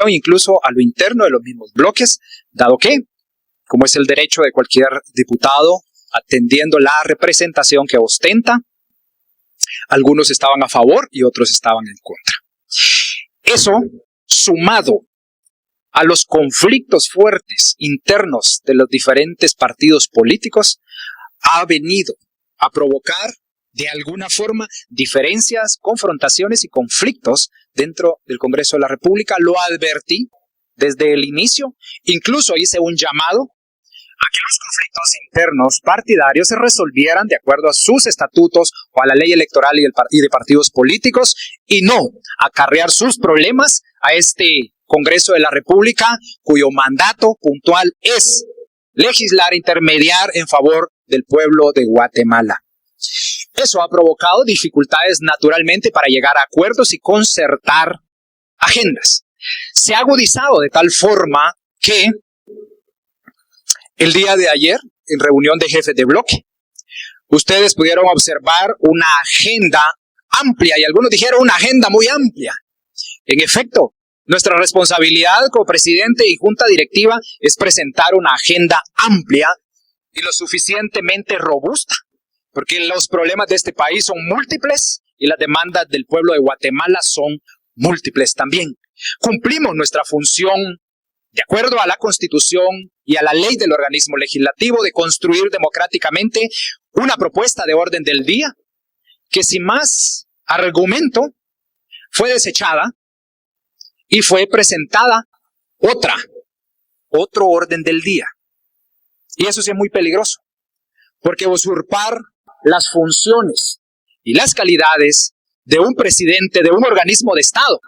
afectaban incluso a lo interno de los mismos bloques, dado que, como es el derecho de cualquier diputado, atendiendo la representación que ostenta, algunos estaban a favor y otros estaban en contra. Eso, sumado a los conflictos fuertes internos de los diferentes partidos políticos, ha venido a provocar de alguna forma diferencias, confrontaciones y conflictos dentro del Congreso de la República. Lo advertí desde el inicio, incluso hice un llamado a que los conflictos internos partidarios se resolvieran de acuerdo a sus estatutos o a la ley electoral y de partidos políticos, y no acarrear sus problemas a este Congreso de la República, cuyo mandato puntual es legislar, intermediar en favor del pueblo de Guatemala. Eso ha provocado dificultades naturalmente para llegar a acuerdos y concertar agendas. Se ha agudizado de tal forma que el día de ayer, en reunión de jefes de bloque, ustedes pudieron observar una agenda amplia, y algunos dijeron una agenda muy amplia. En efecto, nuestra responsabilidad como presidente y junta directiva es presentar una agenda amplia y lo suficientemente robusta, porque los problemas de este país son múltiples y las demandas del pueblo de Guatemala son múltiples también. Cumplimos nuestra función de acuerdo a la Constitución y a la ley del organismo legislativo de construir democráticamente una propuesta de orden del día que sin más argumento fue desechada y fue presentada otro orden del día. Y eso sí es muy peligroso, porque usurpar las funciones y las calidades de un presidente de un organismo de Estado,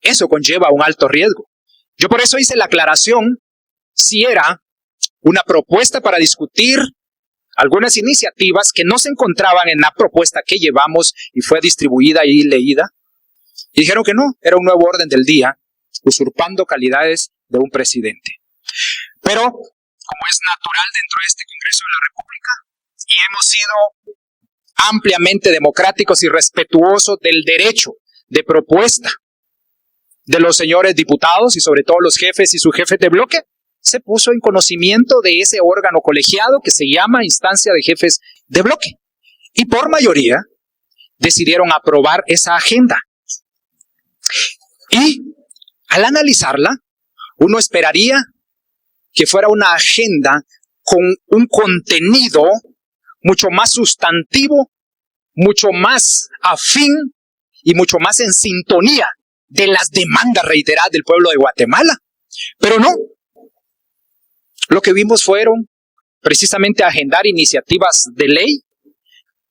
eso conlleva un alto riesgo. Yo por eso hice la aclaración si era una propuesta para discutir algunas iniciativas que no se encontraban en la propuesta que llevamos y fue distribuida y leída. Y dijeron que no, era un nuevo orden del día, usurpando calidades de un presidente. Pero, como es natural dentro de este Congreso de la República, y hemos sido ampliamente democráticos y respetuosos del derecho de propuesta de los señores diputados y sobre todo los jefes y sus jefes de bloque, se puso en conocimiento de ese órgano colegiado que se llama Instancia de Jefes de Bloque. Y por mayoría decidieron aprobar esa agenda. Y al analizarla, uno esperaría que fuera una agenda con un contenido mucho más sustantivo, mucho más afín y mucho más en sintonía de las demandas reiteradas del pueblo de Guatemala. Pero no. Lo que vimos fueron precisamente agendar iniciativas de ley,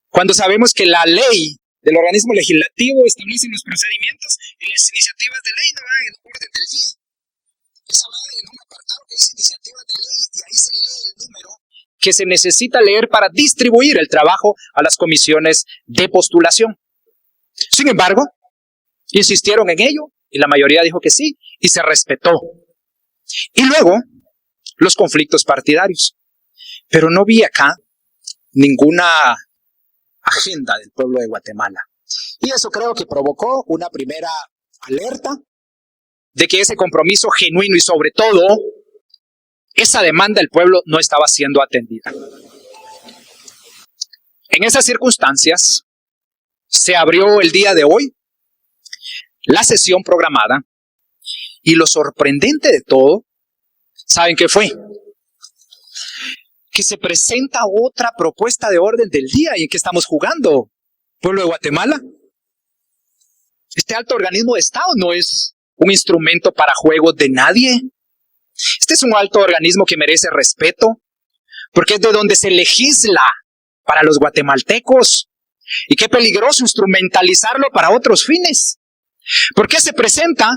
cuando sabemos que la ley del organismo legislativo establece los procedimientos y las iniciativas de ley no van en orden del día. Esa va en un apartado que dice iniciativas de ley y ahí se lee el número que se necesita leer para distribuir el trabajo a las comisiones de postulación. Sin embargo, insistieron en ello y la mayoría dijo que sí y se respetó. Y luego, los conflictos partidarios. Pero no vi acá ninguna agenda del pueblo de Guatemala. Y eso creo que provocó una primera alerta de que ese compromiso genuino y sobre todo esa demanda del pueblo no estaba siendo atendida. En esas circunstancias se abrió el día de hoy la sesión programada y lo sorprendente de todo, ¿saben qué fue? Que se presenta otra propuesta de orden del día. ¿Y en qué estamos jugando, pueblo de Guatemala? Este alto organismo de Estado no es un instrumento para juegos de nadie. Este es un alto organismo que merece respeto, porque es de donde se legisla para los guatemaltecos. Y qué peligroso instrumentalizarlo para otros fines. ¿Por qué se presenta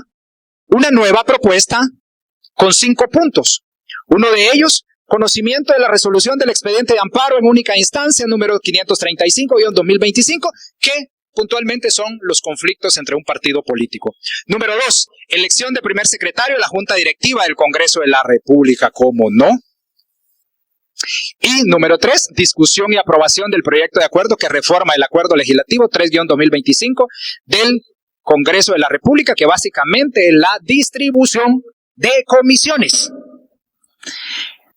una nueva propuesta con 5 puntos? Uno de ellos, conocimiento de la resolución del expediente de amparo en única instancia, número 535-2025, que puntualmente son los conflictos entre un partido político. Número 2, elección de primer secretario de la Junta Directiva del Congreso de la República, ¿cómo no? Y número 3, discusión y aprobación del proyecto de acuerdo que reforma el acuerdo legislativo 3-2025 del Congreso de la República, que básicamente es la distribución de comisiones.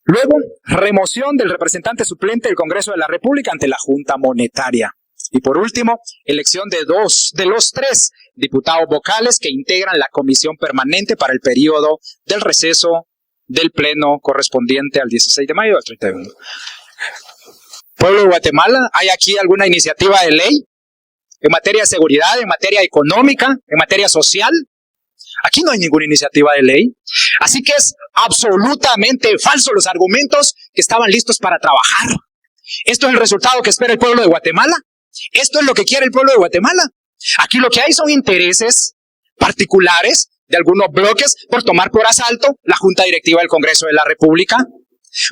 Luego, remoción del representante suplente del Congreso de la República ante la Junta Monetaria. Y por último, elección de 2 de los 3 diputados vocales que integran la comisión permanente para el periodo del receso del pleno correspondiente al 16 de mayo al 31. Pueblo de Guatemala, ¿hay aquí alguna iniciativa de ley en materia de seguridad, en materia económica, en materia social? Aquí no hay ninguna iniciativa de ley. Así que es absolutamente falso los argumentos que estaban listos para trabajar. ¿Esto es el resultado que espera el pueblo de Guatemala? ¿Esto es lo que quiere el pueblo de Guatemala? Aquí lo que hay son intereses particulares de algunos bloques por tomar por asalto la Junta Directiva del Congreso de la República.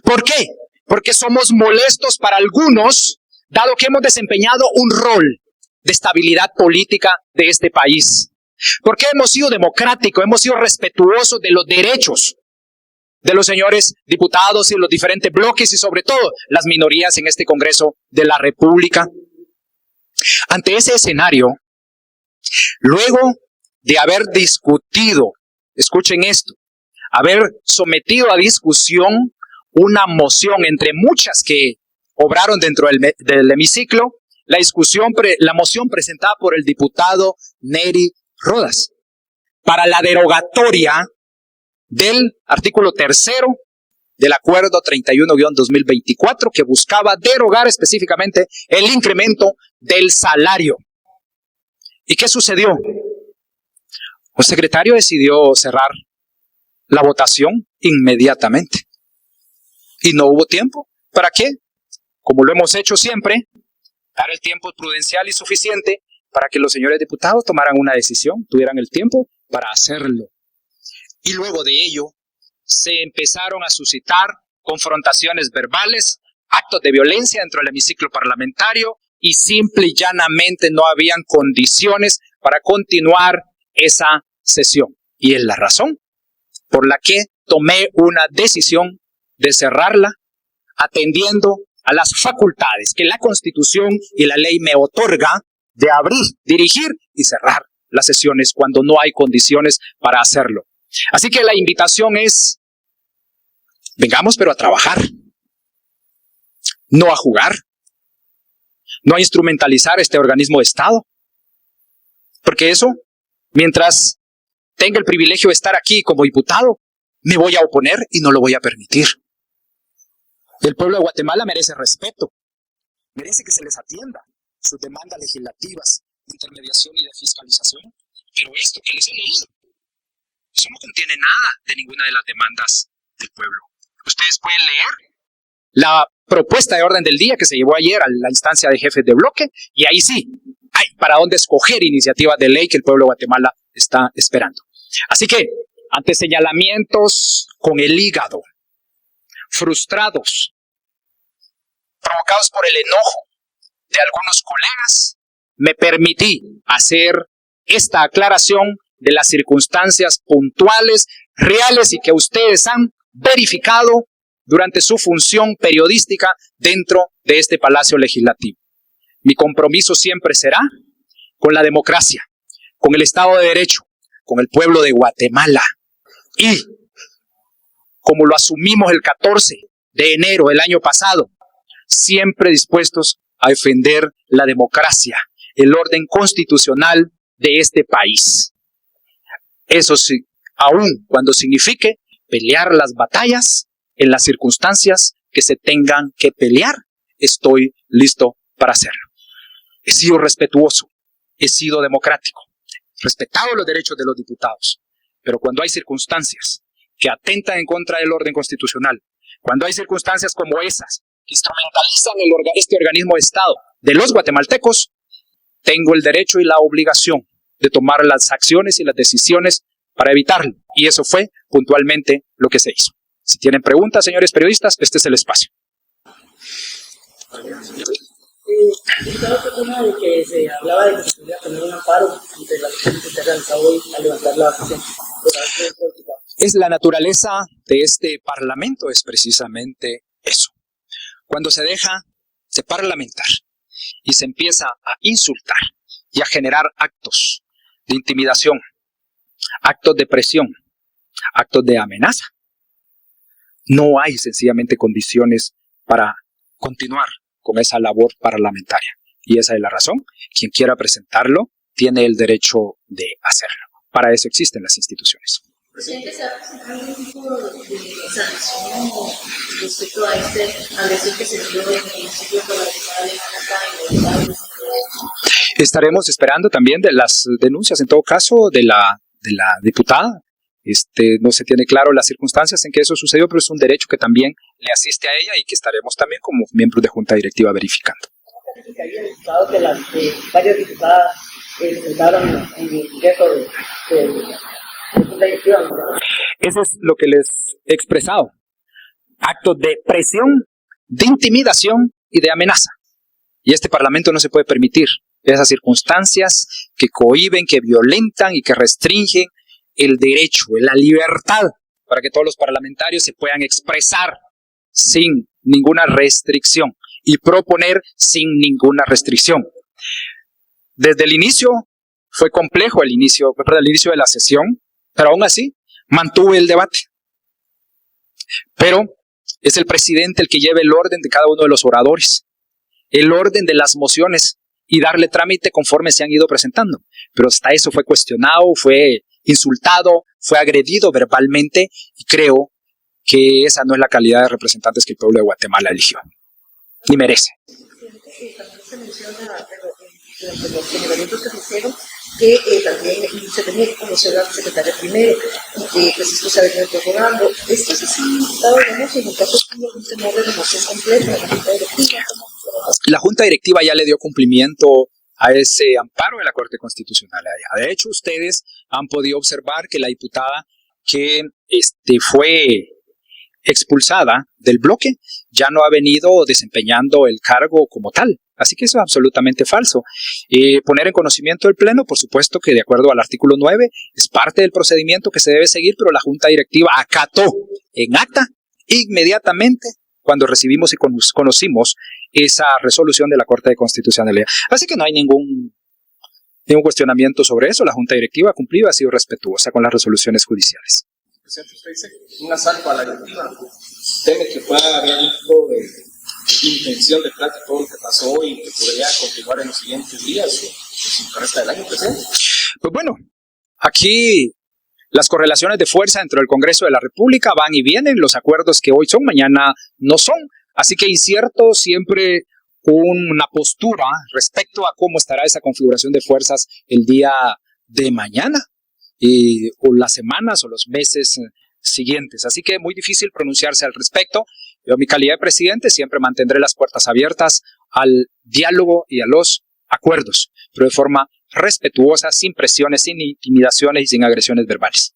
¿Por qué? Porque somos molestos para algunos, dado que hemos desempeñado un rol de estabilidad política de este país. Porque hemos sido democráticos, hemos sido respetuosos de los derechos de los señores diputados y los diferentes bloques y sobre todo las minorías en este Congreso de la República. Ante ese escenario, luego de haber discutido, escuchen esto, haber sometido a discusión una moción entre muchas que obraron dentro del hemiciclo, la moción presentada por el diputado Nery Rodas para la derogatoria del artículo 3 del acuerdo 31-2024 que buscaba derogar específicamente el incremento del salario. ¿Y qué sucedió? El secretario decidió cerrar la votación inmediatamente. Y no hubo tiempo. ¿Para qué? Como lo hemos hecho siempre, dar el tiempo prudencial y suficiente para que los señores diputados tomaran una decisión, tuvieran el tiempo para hacerlo. Y luego de ello, se empezaron a suscitar confrontaciones verbales, actos de violencia dentro del hemiciclo parlamentario y simple y llanamente no habían condiciones para continuar esa sesión. Y es la razón por la que tomé una decisión de cerrarla atendiendo a las facultades que la Constitución y la ley me otorga de abrir, dirigir y cerrar las sesiones cuando no hay condiciones para hacerlo. Así que la invitación es, vengamos pero a trabajar, no a jugar, no a instrumentalizar este organismo de Estado, porque eso, mientras tenga el privilegio de estar aquí como diputado, me voy a oponer y no lo voy a permitir. El pueblo de Guatemala merece respeto, merece que se les atienda sus demandas legislativas de intermediación y de fiscalización, pero esto que les he leído, eso no contiene nada de ninguna de las demandas del pueblo. Ustedes pueden leer la propuesta de orden del día que se llevó ayer a la instancia de jefes de bloque y ahí sí hay para dónde escoger iniciativas de ley que el pueblo de Guatemala está esperando. Así que, ante señalamientos con el hígado, frustrados, provocados por el enojo de algunos colegas, me permití hacer esta aclaración de las circunstancias puntuales, reales y que ustedes han verificado durante su función periodística dentro de este Palacio Legislativo. Mi compromiso siempre será con la democracia, con el Estado de Derecho, con el pueblo de Guatemala. Y, como lo asumimos el 14 de enero del año pasado, siempre dispuestos a defender la democracia, el orden constitucional de este país. Eso sí, aun cuando signifique pelear las batallas en las circunstancias que se tengan que pelear, estoy listo para hacerlo. He sido respetuoso, he sido democrático, respetado los derechos de los diputados, pero cuando hay circunstancias que atentan en contra del orden constitucional, cuando hay circunstancias como esas que instrumentalizan este organismo de Estado de los guatemaltecos, tengo el derecho y la obligación de tomar las acciones y las decisiones para evitarlo. Y eso fue puntualmente lo que se hizo. Si tienen preguntas, señores periodistas, este es el espacio. Estaba tema de que se hablaba de que se podría tener un amparo entre la acción que se ha realizado hoy al levantar la sesión. Es la naturaleza de este parlamento, es precisamente eso. Cuando se deja de parlamentar y se empieza a insultar y a generar actos de intimidación, actos de presión, actos de amenaza. No hay sencillamente condiciones para continuar con esa labor parlamentaria. Y esa es la razón. Quien quiera presentarlo tiene el derecho de hacerlo. Para eso existen las instituciones. ¿Presidente, se va a presentar algún tipo de sanción respecto a esta agresión que se dio en el municipio por la diputada Alemana? Estaremos esperando también de las denuncias, en todo caso, de la diputada. No se tiene claro las circunstancias en que eso sucedió, pero es un derecho que también le asiste a ella y que estaremos también como miembros de Junta Directiva verificando. ¿Calificaría el diputado que varias diputadas presentaron en el ingreso de Junta Directiva? Eso es lo que les he expresado. Actos de presión, de intimidación y de amenaza. Y este Parlamento no se puede permitir esas circunstancias que cohíben, que violentan y que restringen el derecho, la libertad, para que todos los parlamentarios se puedan expresar sin ninguna restricción y proponer sin ninguna restricción. Desde el inicio fue complejo el inicio de la sesión, pero aún así mantuve el debate. Pero es el presidente el que lleva el orden de cada uno de los oradores, el orden de las mociones y darle trámite conforme se han ido presentando. Pero hasta eso fue cuestionado, fue insultado, fue agredido verbalmente y creo que esa no es la calidad de representantes que el pueblo de Guatemala eligió, ni merece. También se menciona durante los señalamientos que se hicieron que también se tenía que conocer al secretario primero y que pues esto se ha venido prorrogando. Esto es así, dado de negocio, en el caso de un temor de renovación completa de la Junta Directiva. La Junta Directiva ya le dio cumplimiento a ese amparo de la Corte Constitucional. De hecho, ustedes han podido observar que la diputada que fue expulsada del bloque ya no ha venido desempeñando el cargo como tal. Así que eso es absolutamente falso. Poner en conocimiento del Pleno, por supuesto que de acuerdo al artículo 9, es parte del procedimiento que se debe seguir, pero la Junta Directiva acató en acta inmediatamente cuando recibimos y conocimos esa resolución de la Corte de Constitucionalidad. Así que no hay ningún cuestionamiento sobre eso. La Junta Directiva ha cumplido, ha sido respetuosa con las resoluciones judiciales. Presidente, usted dice un asalto a la directiva. ¿Teme que pueda haber un tipo de intención detrás de todo lo que pasó y que podría continuar en los siguientes días o el resto del año, presidente? Pues bueno, aquí las correlaciones de fuerza dentro del Congreso de la República van y vienen. Los acuerdos que hoy son, mañana no son. Así que incierto siempre una postura respecto a cómo estará esa configuración de fuerzas el día de mañana o las semanas o los meses siguientes. Así que muy difícil pronunciarse al respecto. Yo, en mi calidad de presidente, siempre mantendré las puertas abiertas al diálogo y a los acuerdos, pero de forma respetuosa, sin presiones, sin intimidaciones y sin agresiones verbales.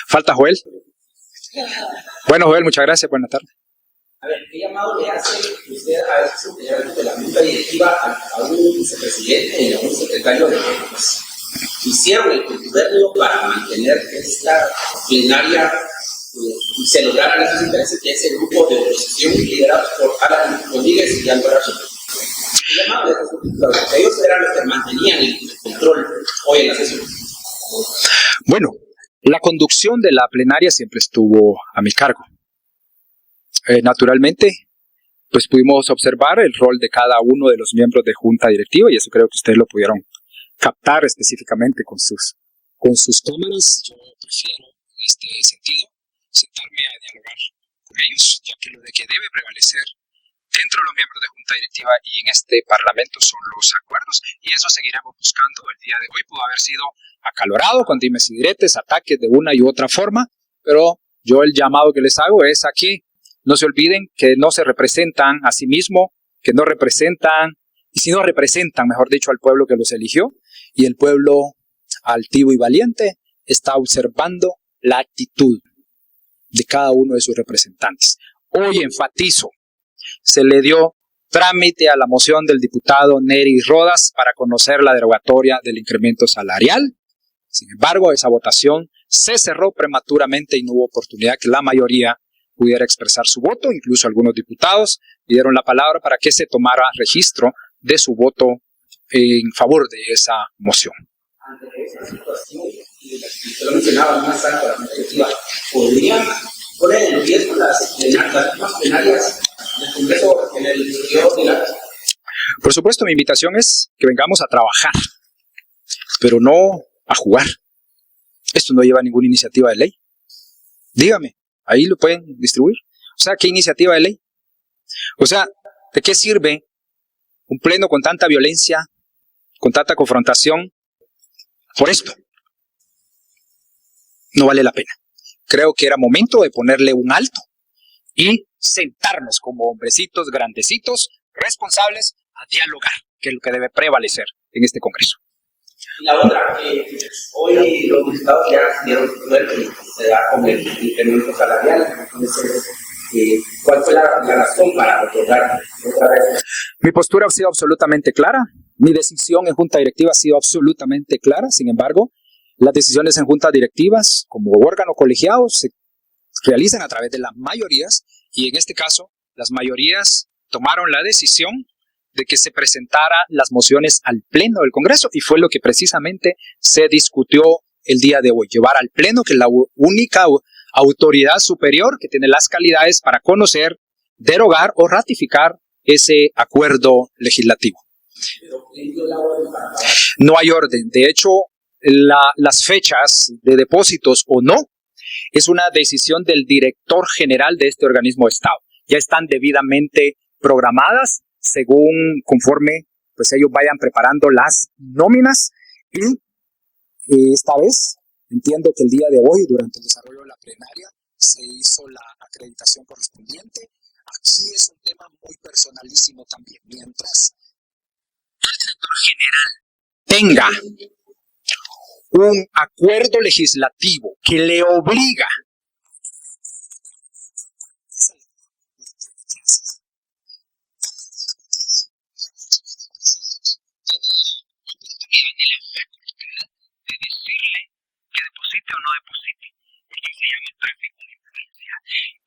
¿Falta Joel? Bueno, Joel, muchas gracias. Buenas tardes. A ver, ¿qué llamado le hace usted a esos funcionarios de la Junta Directiva a un vicepresidente y a un secretario de Cuentas? Hicieron el contubernio para mantener esta plenaria y se lograron esos intereses que ese grupo de oposición liderado por Alan Rodríguez y Álvaro Archipel. ¿Qué llamado le hace a esos diputados? Ellos eran los que mantenían el control hoy en la sesión. Bueno, la conducción de la plenaria siempre estuvo a mi cargo. Naturalmente, pues pudimos observar el rol de cada uno de los miembros de Junta Directiva y eso creo que ustedes lo pudieron captar específicamente con sus cámaras. Yo prefiero, en este sentido, sentarme a dialogar con ellos, ya que lo de que debe prevalecer dentro de los miembros de Junta Directiva y en este Parlamento son los acuerdos y eso seguiremos buscando. El día de hoy pudo haber sido acalorado con dimes y diretes, ataques de una y otra forma, pero yo el llamado que les hago es a que no se olviden que no se representan a sí mismos, que no representan, y si no representan, mejor dicho, al pueblo que los eligió, y el pueblo altivo y valiente está observando la actitud de cada uno de sus representantes. Hoy enfatizo, se le dio trámite a la moción del diputado Neri Rodas para conocer la derogatoria del incremento salarial. Sin embargo, esa votación se cerró prematuramente y no hubo oportunidad que la mayoría pudiera expresar su voto. Incluso algunos diputados pidieron la palabra para que se tomara registro de su voto en favor de esa moción. Ante esa situación, y usted lo mencionaba, una sala para la directiva, ¿podría poner en riesgo las mismas plenarias del Congreso en el periodo ordinario? Por supuesto, mi invitación es que vengamos a trabajar, pero no a jugar. Esto no lleva ninguna iniciativa de ley. Dígame, ahí lo pueden distribuir. O sea, ¿qué iniciativa de ley? O sea, ¿de qué sirve un pleno con tanta violencia, con tanta confrontación por esto? No vale la pena. Creo que era momento de ponerle un alto y sentarnos como hombrecitos grandecitos, responsables, a dialogar, que es lo que debe prevalecer en este Congreso. Y la otra, hoy los diputados ya dieron ver que se da con el incremento salarial. Entonces, ¿cuál fue la razón para otorgar otra vez? Mi postura ha sido absolutamente clara. Mi decisión en junta directiva ha sido absolutamente clara. Sin embargo, las decisiones en juntas directivas, como órgano colegiado, se realizan a través de las mayorías, y en este caso, las mayorías tomaron la decisión de que se presentara las mociones al Pleno del Congreso, y fue lo que precisamente se discutió el día de hoy. Llevar al Pleno, que es la única autoridad superior que tiene las calidades para conocer, derogar o ratificar ese acuerdo legislativo. No hay orden. De hecho, las fechas de depósitos o no es una decisión del director general de este organismo de Estado. Ya están debidamente programadas conforme pues ellos vayan preparando las nóminas, y esta vez entiendo que el día de hoy, durante el desarrollo de la plenaria, se hizo la acreditación correspondiente. Aquí es un tema muy personalísimo también. Mientras el director general tenga un acuerdo legislativo que le obliga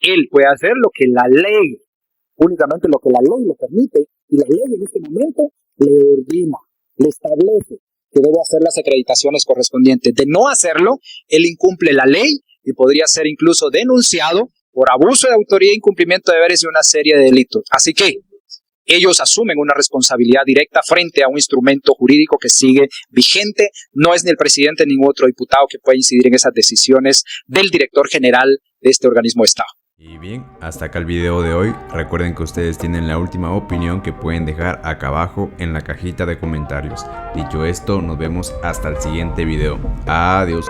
él puede hacer lo que la ley, únicamente lo que la ley le permite, y la ley en este momento le ordena, le establece que debe hacer las acreditaciones correspondientes. De no hacerlo, él incumple la ley y podría ser incluso denunciado por abuso de autoridad, incumplimiento de deberes y una serie de delitos. Así que ellos asumen una responsabilidad directa frente a un instrumento jurídico que sigue vigente. No es ni el presidente ni ningún otro diputado que pueda incidir en esas decisiones del director general de este organismo de Estado. Y bien, hasta acá el video de hoy. Recuerden que ustedes tienen la última opinión que pueden dejar acá abajo en la cajita de comentarios. Dicho esto, nos vemos hasta el siguiente video. Adiós.